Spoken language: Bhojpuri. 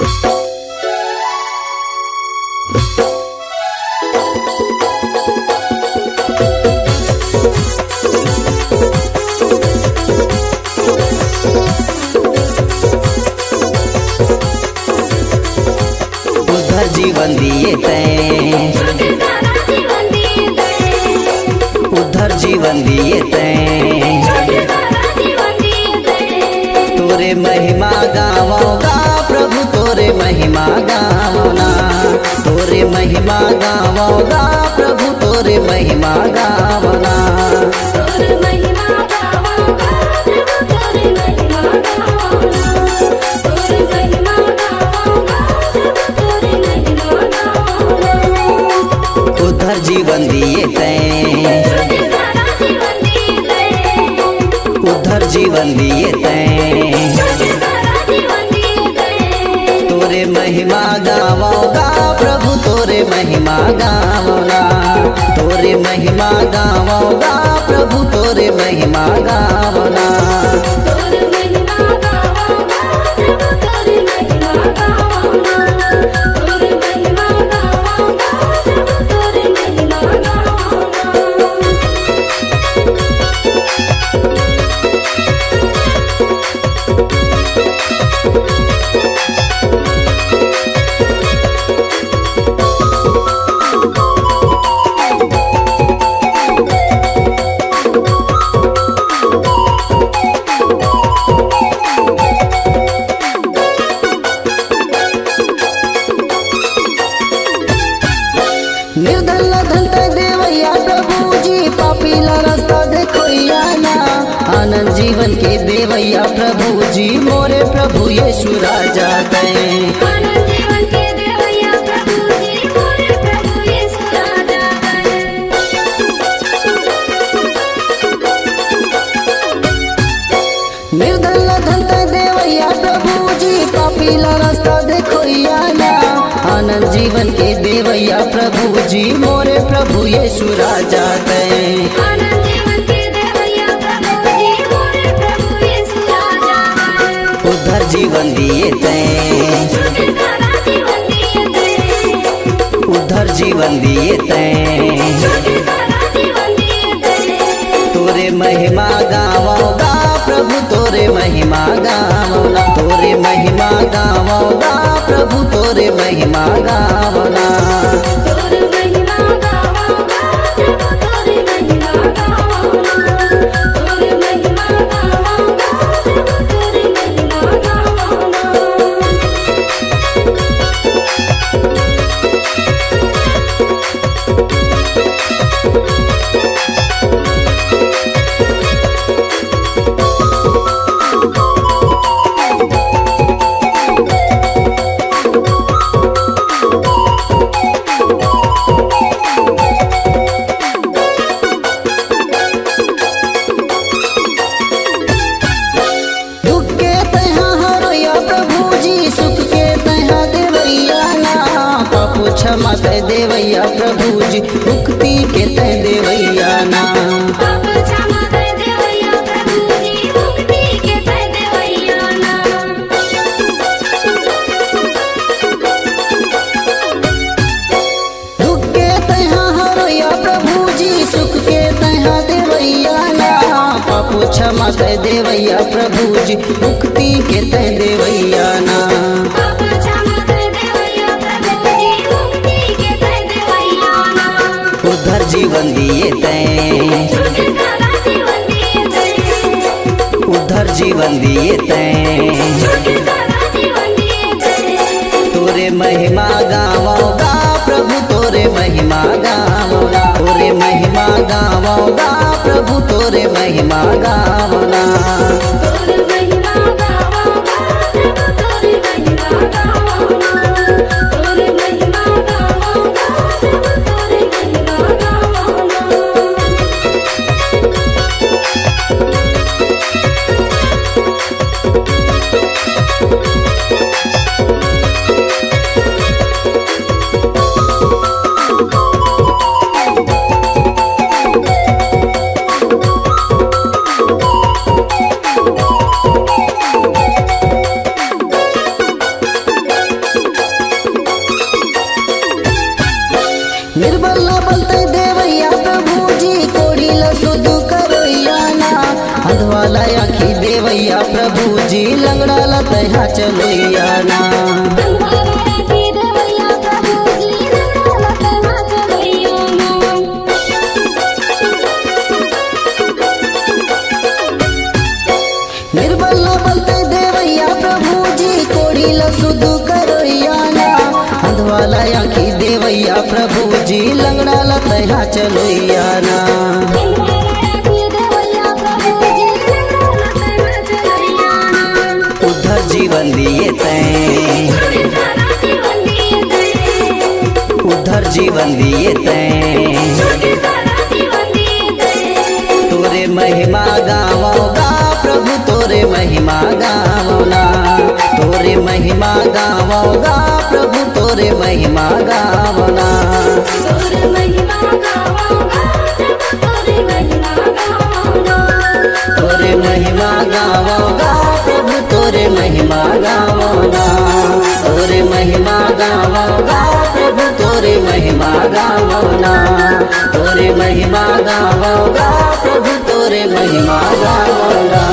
उधर जीवन दिए तैं, उधर जीवन दिए तैं, तोरे महिमा गावोगा प्रभु, तोरे महिमा गावना, तोरे महिमा गावोगा प्रभु, तोरे महिमा गावना। उधर जीवन दिए तैं, उधर जीवन दिए तैं, तोरे महिमा गावोगा प्रभु, तोरे महिमा गावना, तोरे महिमा गावोगा प्रभु, तोरे महिमा गावना। निर्धन धन देवैया प्रभु जी, पापीला रास्ता देखोइया ना, आनंद जीवन के देवैया प्रभु जी, मोरे प्रभु यीशु राजा तैं। निर्धन धन देवैया प्रभु जी, पापीला रास्ता देखोइया ना, आनंद जीवन के देवैया प्रभु जी, मोरे प्रभु यीशु राजा तैं। उधर जीवन दिए तैं, उधर जीवन दिए तैं, तोरे महिमा गावोगा प्रभु, तोरे महिमा गावना, तोरे महिमा गावोगा प्रभु, तोरे महिमा गावना। क्षमा तै देवैया प्रभु जी, मुक्ति के तै देवैया ना, दुख के तैहा हरैया प्रभु जी, सुख के तैहा देवैया ना, पापो क्षमा तै देवैया प्रभु जी, मुक्ति के तै देवैया ना। उधर जीवन दिए तैं, उधर जीवन दिए तैं, तोरे महिमा गावोगा प्रभु, तोरे महिमा गावना, तोरे महिमा गावोगा प्रभु, तोरे महिमा गावना। लंगड़ा लतहा चलैया ना। निर्बल न बलते देवैया प्रभु जी कोड़ी लसुद करैया ना। अंधवाला आँखी देवैया प्रभु जी लंगड़ा लतहा चलैया ना। उद्धर जीवन दिए तैं, उद्धर जीवन दिए तैं, तोरे महिमा गावोगा प्रभु तोरे महिमा गावोना। तोरे महिमा गावोगा प्रभु तोरे महिमा गावोना। तोरे महिमा गावोगा प्रभु तोरे महिमा गावोना। तोरे महिमा गावोगा प्रभु तोरे महिमा गावोना। तोरे महिमा गावोगा प्रभु तोरे महिमा गावोना। तोरे महिमा गावोगा प्रभु तोरे महिमा गावोना।